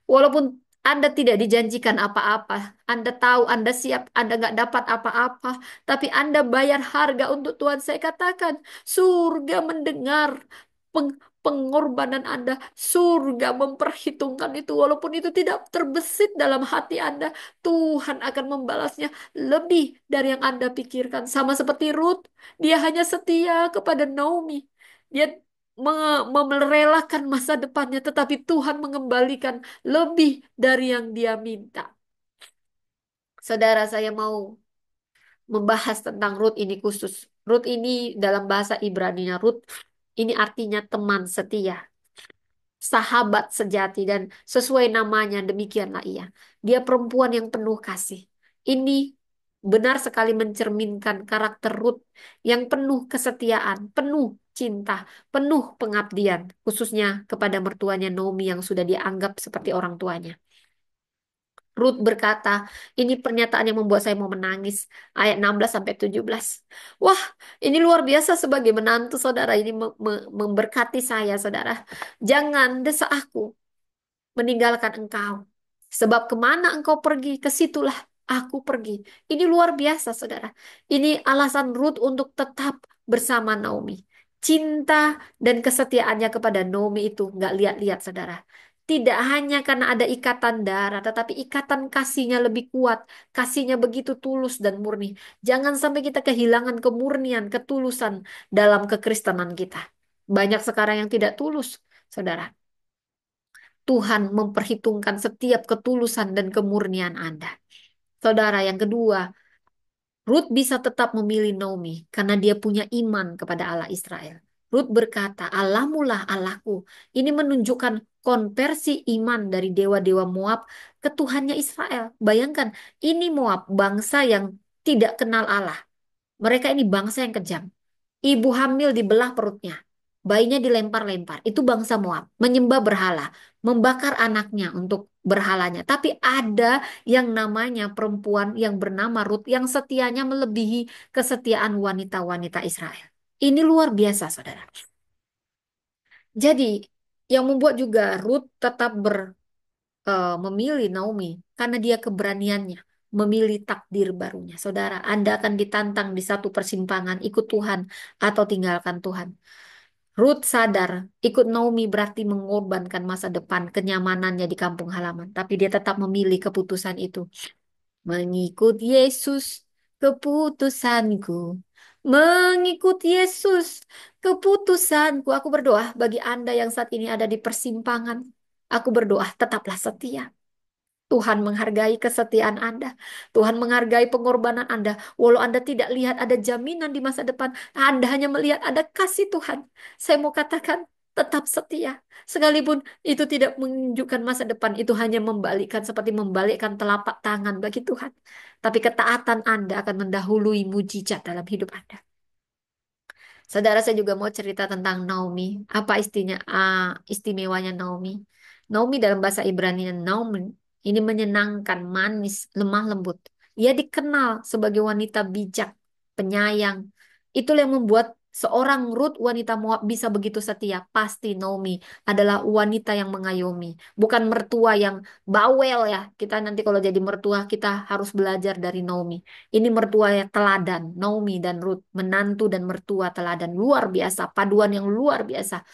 walaupun Anda tidak dijanjikan apa-apa, Anda tahu Anda siap, Anda nggak dapat apa-apa, tapi Anda bayar harga untuk Tuhan. Saya katakan, surga mendengar pengorbanan Anda, surga memperhitungkan itu, walaupun itu tidak terbesit dalam hati Anda, Tuhan akan membalasnya lebih dari yang Anda pikirkan. Sama seperti Ruth, dia hanya setia kepada Naomi. Dia merelakan masa depannya, tetapi Tuhan mengembalikan lebih dari yang dia minta. Saudara, saya mau membahas tentang Ruth ini khusus. Ruth ini dalam bahasa Ibrani-nya Ruth ini artinya teman setia, sahabat sejati, dan sesuai namanya demikianlah ia. Dia perempuan yang penuh kasih. Ini benar sekali mencerminkan karakter Ruth yang penuh kesetiaan, penuh cinta, penuh pengabdian, khususnya kepada mertuanya Naomi yang sudah dianggap seperti orang tuanya. Ruth berkata, ini pernyataan yang membuat saya mau menangis. Ayat 16 sampai 17. Wah, ini luar biasa sebagai menantu saudara. Ini memberkati saya saudara. Jangan desak aku meninggalkan engkau. Sebab kemana engkau pergi, kesitulah aku pergi. Ini luar biasa, saudara. Ini alasan Ruth untuk tetap bersama Naomi. Cinta dan kesetiaannya kepada Naomi itu nggak lihat-lihat, saudara. Tidak hanya karena ada ikatan darah, tetapi ikatan kasihnya lebih kuat. Kasihnya begitu tulus dan murni. Jangan sampai kita kehilangan kemurnian, ketulusan dalam kekristenan kita. Banyak sekarang yang tidak tulus, saudara. Tuhan memperhitungkan setiap ketulusan dan kemurnian Anda. Saudara, yang kedua, Ruth bisa tetap memilih Naomi karena dia punya iman kepada Allah Israel. Ruth berkata, Allahmu lah Allahku. Ini menunjukkan konversi iman dari dewa-dewa Moab ke Tuhannya Israel. Bayangkan, ini Moab, bangsa yang tidak kenal Allah. Mereka ini bangsa yang kejam. Ibu hamil dibelah perutnya. Bayinya dilempar-lempar. Itu bangsa Moab. Menyembah berhala. Membakar anaknya untuk berhalanya. Tapi ada yang namanya perempuan yang bernama Ruth yang setianya melebihi kesetiaan wanita-wanita Israel. Ini luar biasa, saudara. Jadi, yang membuat juga Ruth tetap memilih Naomi karena dia keberaniannya memilih takdir barunya. Saudara, Anda akan ditantang di satu persimpangan, ikut Tuhan atau tinggalkan Tuhan. Ruth sadar ikut Naomi berarti mengorbankan masa depan kenyamanannya di kampung halaman, tapi dia tetap memilih keputusan itu. Mengikut Yesus, keputusanku. Mengikut Yesus, keputusanku. Aku berdoa bagi Anda yang saat ini ada di persimpangan. Aku berdoa, tetaplah setia. Tuhan menghargai kesetiaan Anda. Tuhan menghargai pengorbanan Anda. Walau Anda tidak lihat ada jaminan di masa depan, Anda hanya melihat ada kasih Tuhan. Saya mau katakan, tetap setia. Sekalipun itu tidak menunjukkan masa depan, itu hanya membalikkan seperti membalikkan telapak tangan bagi Tuhan. Tapi ketaatan Anda akan mendahului mujizat dalam hidup Anda. Saudara, saya juga mau cerita tentang Naomi. Apa istimewanya Naomi? Naomi dalam bahasa Ibrani, Naomi ini menyenangkan, manis, lemah lembut. Ia dikenal sebagai wanita bijak, penyayang. Itulah yang membuat seorang Ruth wanita Moab bisa begitu setia. Pasti Naomi adalah wanita yang mengayomi, bukan mertua yang bawel ya. Kita nanti kalau jadi mertua kita harus belajar dari Naomi. Ini mertua yang teladan, Naomi dan Ruth, menantu dan mertua teladan luar biasa, paduan yang luar biasa.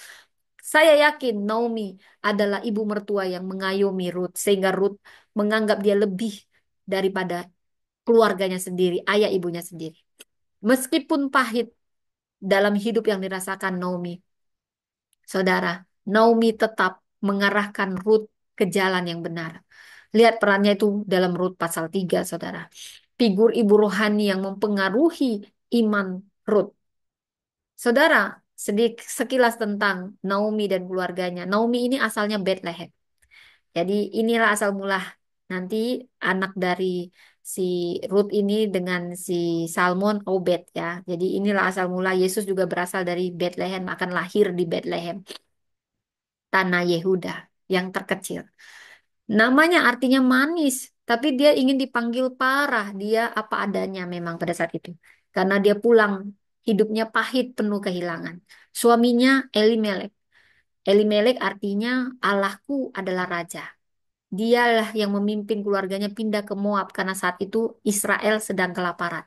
Saya yakin Naomi adalah ibu mertua yang mengayomi Ruth sehingga Ruth menganggap dia lebih daripada keluarganya sendiri, ayah ibunya sendiri. Meskipun pahit dalam hidup yang dirasakan Naomi, saudara, Naomi tetap mengarahkan Ruth ke jalan yang benar. Lihat perannya itu dalam Rut pasal 3, saudara. Figur ibu rohani yang mempengaruhi iman Rut. Saudara, sekilas tentang Naomi dan keluarganya. Naomi ini asalnya Bethlehem. Jadi inilah asal mula. Nanti anak dari si Ruth ini dengan si Salmon Obed ya. Jadi inilah asal mula Yesus juga berasal dari Bethlehem, akan lahir di Bethlehem, tanah Yehuda yang terkecil. Namanya artinya manis, tapi dia ingin dipanggil parah. Dia apa adanya memang pada saat itu. Karena dia pulang, hidupnya pahit, penuh kehilangan. Suaminya Elimelek. Elimelek artinya Allahku adalah raja. Dialah yang memimpin keluarganya pindah ke Moab karena saat itu Israel sedang kelaparan.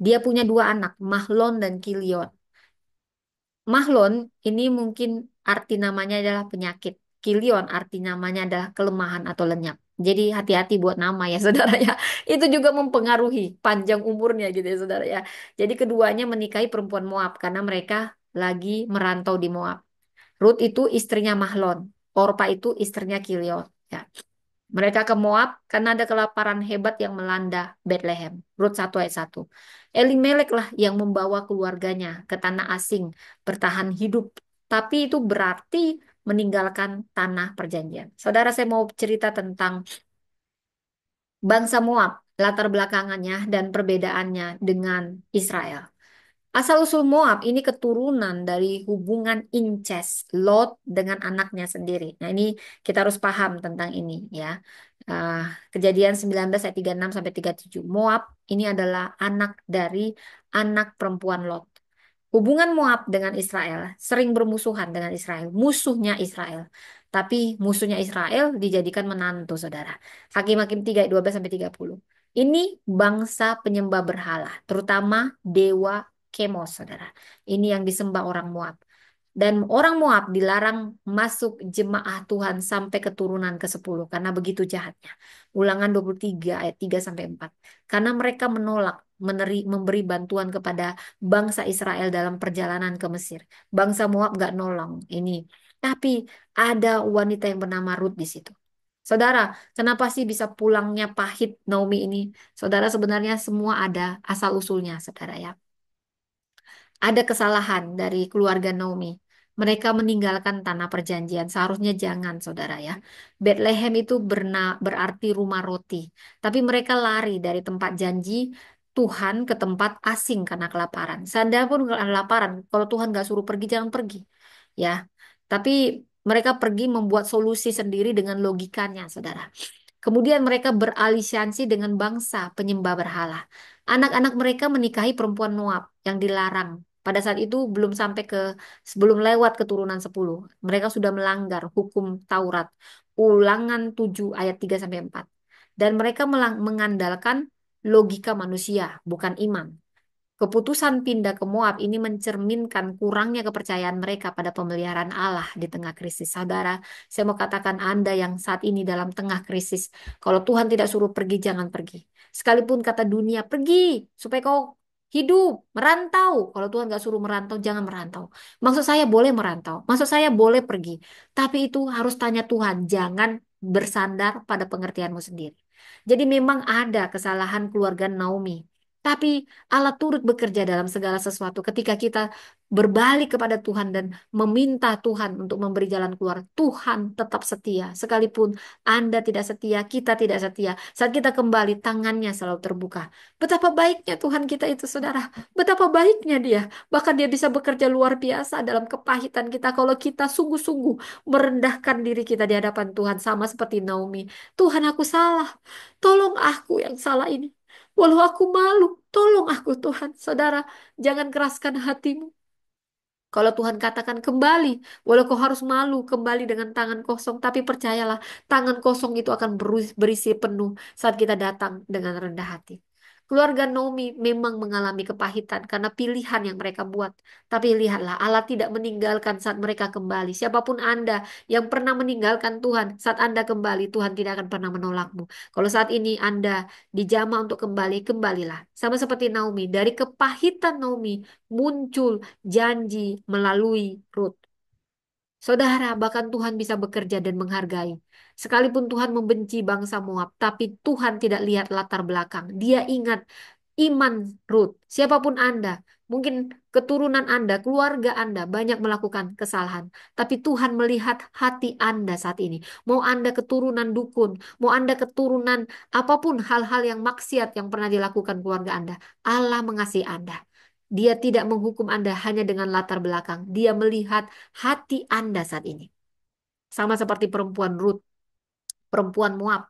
Dia punya dua anak, Mahlon dan Kilion. Mahlon ini mungkin arti namanya adalah penyakit. Kilion arti namanya adalah kelemahan atau lenyap. Jadi hati-hati buat nama ya saudara ya. Itu juga mempengaruhi panjang umurnya gitu ya saudara ya. Jadi keduanya menikahi perempuan Moab karena mereka lagi merantau di Moab. Ruth itu istrinya Mahlon. Orpa itu istrinya Kilion. Ya. Mereka ke Moab karena ada kelaparan hebat yang melanda Bethlehem. Rut 1 ayat 1. Elimelek lah yang membawa keluarganya ke tanah asing bertahan hidup. Tapi itu berarti meninggalkan tanah perjanjian. Saudara, saya mau cerita tentang bangsa Moab, latar belakangannya dan perbedaannya dengan Israel. Asal-usul Moab ini keturunan dari hubungan incest Lot dengan anaknya sendiri. Nah, ini kita harus paham tentang ini ya. Ah, Kejadian 19 ayat 36 sampai 37. Moab ini adalah anak dari anak perempuan Lot. Hubungan Moab dengan Israel sering bermusuhan dengan Israel, musuhnya Israel. Tapi musuhnya Israel dijadikan menantu, saudara. Hakim-Hakim 3 ayat 12 sampai 30. Ini bangsa penyembah berhala, terutama dewa Kemos, saudara. Ini yang disembah orang Moab. Dan orang Moab dilarang masuk jemaah Tuhan sampai keturunan ke-10 karena begitu jahatnya. Ulangan 23 ayat 3 sampai 4. Karena mereka menolak memberi bantuan kepada bangsa Israel dalam perjalanan ke Mesir. Bangsa Moab gak nolong ini. Tapi ada wanita yang bernama Ruth di situ. Saudara, kenapa sih bisa pulangnya pahit Naomi ini? Saudara, sebenarnya semua ada asal-usulnya, saudara ya. Ada kesalahan dari keluarga Naomi. Mereka meninggalkan tanah perjanjian. Seharusnya jangan, saudara ya. Bethlehem itu berarti rumah roti. Tapi mereka lari dari tempat janji Tuhan ke tempat asing karena kelaparan. Seandainya pun kelaparan, kalau Tuhan gak suruh pergi, jangan pergi. Ya, tapi mereka pergi membuat solusi sendiri dengan logikanya, saudara. Kemudian mereka beraliansi dengan bangsa penyembah berhala. Anak-anak mereka menikahi perempuan Moab yang dilarang. Pada saat itu belum sampai ke sebelum lewat keturunan 10. Mereka sudah melanggar hukum Taurat. Ulangan 7 ayat 3 sampai 4. Dan mereka mengandalkan logika manusia, bukan iman. Keputusan pindah ke Moab ini mencerminkan kurangnya kepercayaan mereka pada pemeliharaan Allah di tengah krisis. Saudara, saya mau katakan Anda yang saat ini dalam tengah krisis, kalau Tuhan tidak suruh pergi, jangan pergi. Sekalipun kata dunia, pergi supaya kau hidup, merantau. Kalau Tuhan nggak suruh merantau, jangan merantau. Maksud saya boleh merantau, maksud saya boleh pergi. Tapi itu harus tanya Tuhan, jangan bersandar pada pengertianmu sendiri. Jadi memang ada kesalahan keluarga Naomi. Tapi Allah turut bekerja dalam segala sesuatu ketika kita berbalik kepada Tuhan dan meminta Tuhan untuk memberi jalan keluar. Tuhan tetap setia. Sekalipun Anda tidak setia, kita tidak setia. Saat kita kembali, tangannya selalu terbuka. Betapa baiknya Tuhan kita itu, saudara. Betapa baiknya Dia. Bahkan Dia bisa bekerja luar biasa dalam kepahitan kita. Kalau kita sungguh-sungguh merendahkan diri kita di hadapan Tuhan. Sama seperti Naomi. Tuhan, aku salah. Tolong aku yang salah ini. Walau aku malu, tolong aku Tuhan. Saudara, jangan keraskan hatimu. Kalau Tuhan katakan kembali, walau kau harus malu, kembali dengan tangan kosong. Tapi percayalah, tangan kosong itu akan berisi penuh saat kita datang dengan rendah hati. Keluarga Naomi memang mengalami kepahitan karena pilihan yang mereka buat. Tapi lihatlah, Allah tidak meninggalkan saat mereka kembali. Siapapun Anda yang pernah meninggalkan Tuhan, saat Anda kembali, Tuhan tidak akan pernah menolakmu. Kalau saat ini Anda dijamah untuk kembali, kembalilah. Sama seperti Naomi, dari kepahitan Naomi muncul janji melalui Rut. Saudara, bahkan Tuhan bisa bekerja dan menghargai. Sekalipun Tuhan membenci bangsa Moab, tapi Tuhan tidak lihat latar belakang. Dia ingat iman Rut. Siapapun Anda, Mungkin keturunan Anda, keluarga Anda banyak melakukan kesalahan. Tapi Tuhan melihat hati Anda saat ini. Mau Anda keturunan dukun, mau Anda keturunan apapun hal-hal yang maksiat yang pernah dilakukan keluarga Anda. Allah mengasihi Anda. Dia tidak menghukum Anda hanya dengan latar belakang. Dia melihat hati Anda saat ini. Sama seperti perempuan Ruth, perempuan Moab,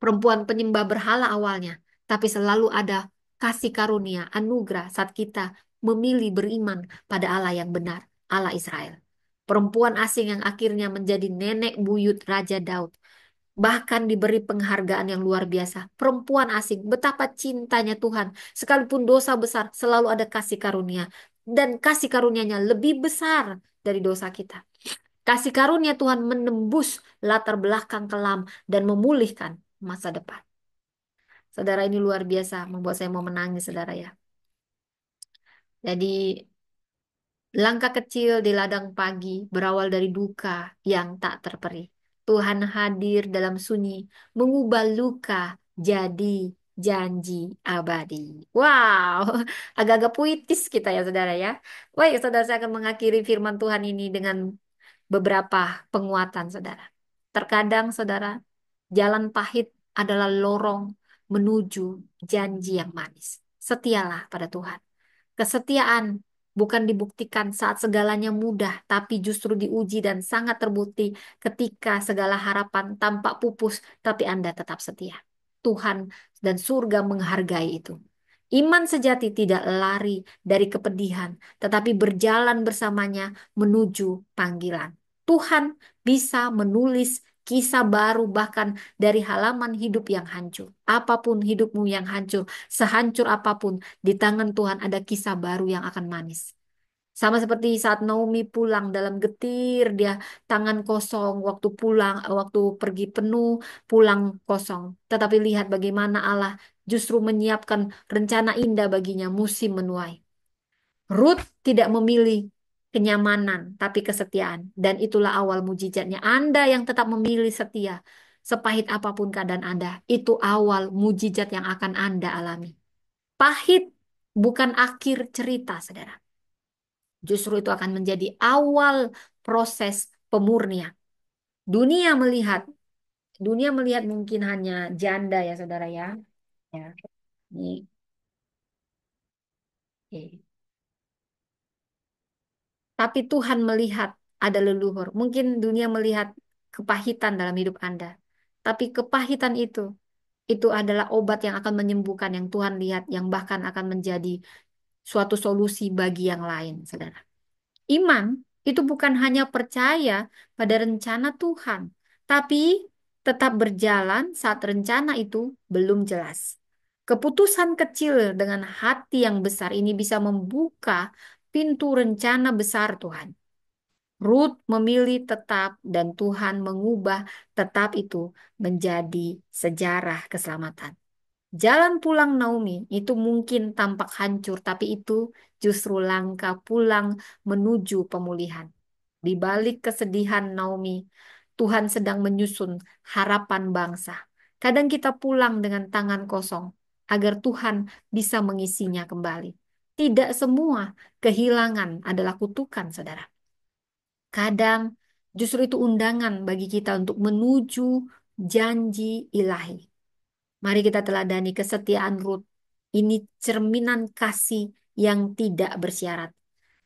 perempuan penyembah berhala awalnya, tapi selalu ada kasih karunia, anugerah saat kita memilih beriman pada Allah yang benar, Allah Israel. Perempuan asing yang akhirnya menjadi nenek buyut Raja Daud, bahkan diberi penghargaan yang luar biasa. Perempuan asing, betapa cintanya Tuhan. Sekalipun dosa besar, selalu ada kasih karunia. Dan kasih karunia-Nya lebih besar dari dosa kita. Kasih karunia Tuhan menembus latar belakang kelam dan memulihkan masa depan. Saudara, ini luar biasa, membuat saya mau menangis, saudara ya. Jadi, langkah kecil di ladang pagi berawal dari duka yang tak terperi. Tuhan hadir dalam sunyi, mengubah luka jadi janji abadi. Wow, agak-agak puitis kita ya, saudara ya. Baik, saudara, saya akan mengakhiri firman Tuhan ini dengan beberapa penguatan, saudara. Terkadang, saudara, jalan pahit adalah lorong menuju janji yang manis. Setialah pada Tuhan. Kesetiaan bukan dibuktikan saat segalanya mudah, tapi justru diuji dan sangat terbukti ketika segala harapan tampak pupus, tapi Anda tetap setia. Tuhan dan surga menghargai itu. Iman sejati tidak lari dari kepedihan, tetapi berjalan bersamanya menuju panggilan. Tuhan bisa menulis kisah baru bahkan dari halaman hidup yang hancur. Apapun hidupmu yang hancur, sehancur apapun, di tangan Tuhan ada kisah baru yang akan manis. Sama seperti saat Naomi pulang dalam getir, dia tangan kosong waktu pulang, waktu pergi penuh, pulang kosong. Tetapi lihat bagaimana Allah justru menyiapkan rencana indah baginya musim menuai. Ruth tidak memilih kenyamanan, tapi kesetiaan. Dan itulah awal mujizatnya. Anda yang tetap memilih setia, sepahit apapun keadaan Anda, itu awal mujizat yang akan Anda alami. Pahit bukan akhir cerita, saudara. Justru itu akan menjadi awal proses pemurnian. Dunia melihat, dunia melihat mungkin hanya janda ya, saudara ya. Ya, ini. Oke. Tapi Tuhan melihat ada leluhur. Mungkin dunia melihat kepahitan dalam hidup Anda. Tapi kepahitan itu adalah obat yang akan menyembuhkan yang Tuhan lihat, yang bahkan akan menjadi suatu solusi bagi yang lain, saudara. Iman itu bukan hanya percaya pada rencana Tuhan, tapi tetap berjalan saat rencana itu belum jelas. Keputusan kecil dengan hati yang besar ini bisa membuka pintu rencana besar Tuhan. Ruth memilih tetap dan Tuhan mengubah tetap itu menjadi sejarah keselamatan. Jalan pulang Naomi itu mungkin tampak hancur, tapi itu justru langkah pulang menuju pemulihan. Di balik kesedihan Naomi, Tuhan sedang menyusun harapan bangsa. Kadang kita pulang dengan tangan kosong agar Tuhan bisa mengisinya kembali. Tidak semua kehilangan adalah kutukan, saudara. Kadang justru itu undangan bagi kita untuk menuju janji ilahi. Mari kita teladani kesetiaan Ruth. Ini cerminan kasih yang tidak bersyarat.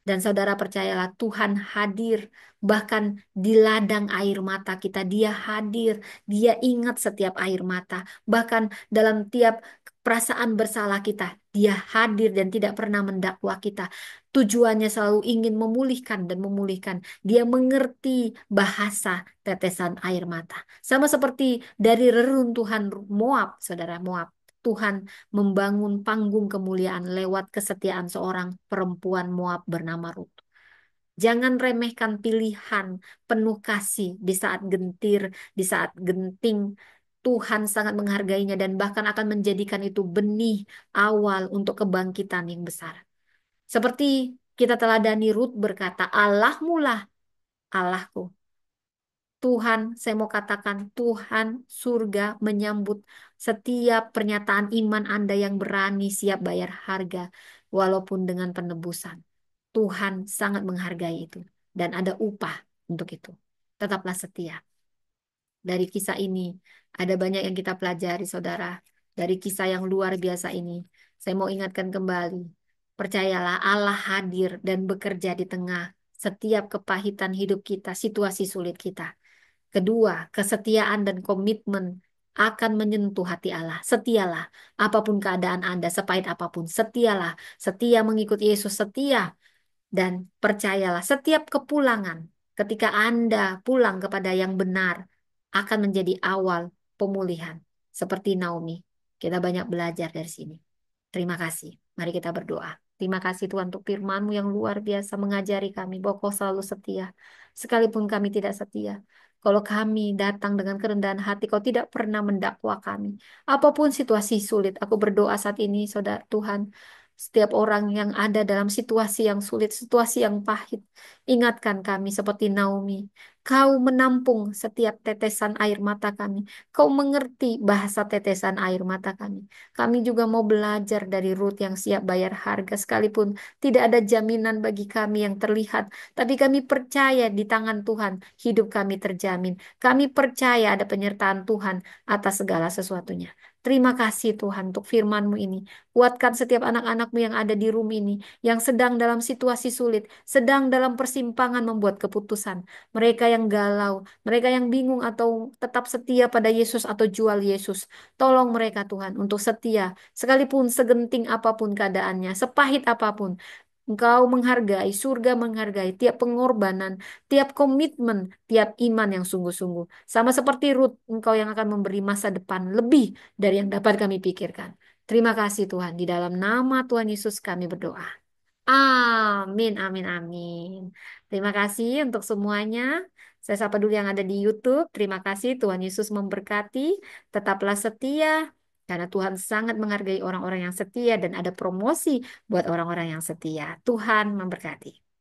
Dan saudara percayalah Tuhan hadir bahkan di ladang air mata kita. Dia hadir, dia ingat setiap air mata. Bahkan dalam tiap perasaan bersalah kita, dia hadir dan tidak pernah mendakwa kita. Tujuannya selalu ingin memulihkan dan memulihkan. Dia mengerti bahasa tetesan air mata. Sama seperti dari reruntuhan Moab, saudara Moab. Tuhan membangun panggung kemuliaan lewat kesetiaan seorang perempuan Moab bernama Ruth. Jangan remehkan pilihan penuh kasih di saat gentir, di saat genting. Tuhan sangat menghargainya dan bahkan akan menjadikan itu benih awal untuk kebangkitan yang besar. Seperti kita teladani Ruth berkata, Allahmu lah Allahku. Tuhan, saya mau katakan, Tuhan surga menyambut setiap pernyataan iman Anda yang berani siap bayar harga. walaupun dengan penebusan. Tuhan sangat menghargai itu dan ada upah untuk itu. Tetaplah setia. Dari kisah ini ada banyak yang kita pelajari, saudara. Dari kisah yang luar biasa ini, saya mau ingatkan kembali. Percayalah Allah hadir dan bekerja di tengah setiap kepahitan hidup kita, situasi sulit kita. Kedua, kesetiaan dan komitmen akan menyentuh hati Allah. Setialah, apapun keadaan Anda, sepahit apapun, setialah, setia mengikut Yesus, setia dan percayalah, setiap kepulangan ketika Anda pulang kepada yang benar akan menjadi awal pemulihan. Seperti Naomi, kita banyak belajar dari sini. Terima kasih. Mari kita berdoa. Terima kasih Tuhan untuk firman-Mu yang luar biasa mengajari kami bahwa Kau selalu setia. Sekalipun kami tidak setia. Kalau kami datang dengan kerendahan hati, Kau tidak pernah mendakwa kami. Apapun situasi sulit, aku berdoa saat ini, Saudara Tuhan. Setiap orang yang ada dalam situasi yang sulit, situasi yang pahit, ingatkan kami seperti Naomi. Kau menampung setiap tetesan air mata kami. Kau mengerti bahasa tetesan air mata kami. Kami juga mau belajar dari Ruth yang siap bayar harga sekalipun tidak ada jaminan bagi kami yang terlihat. Tapi kami percaya di tangan Tuhan hidup kami terjamin. Kami percaya ada penyertaan Tuhan atas segala sesuatunya. Terima kasih Tuhan untuk firman-Mu ini. Kuatkan setiap anak-anak-Mu yang ada di room ini, yang sedang dalam situasi sulit, sedang dalam persimpangan membuat keputusan. Mereka yang galau, mereka yang bingung atau tetap setia pada Yesus atau jual Yesus. Tolong mereka Tuhan untuk setia, sekalipun segenting apapun keadaannya, sepahit apapun. Engkau menghargai, surga menghargai tiap pengorbanan, tiap komitmen, tiap iman yang sungguh-sungguh. Sama seperti Ruth, Engkau yang akan memberi masa depan lebih dari yang dapat kami pikirkan. Terima kasih Tuhan, di dalam nama Tuhan Yesus kami berdoa. Amin, amin, amin. Terima kasih untuk semuanya. Saya sapa dulu yang ada di YouTube. Terima kasih, Tuhan Yesus memberkati. Tetaplah setia, karena Tuhan sangat menghargai orang-orang yang setia dan ada promosi buat orang-orang yang setia. Tuhan memberkati.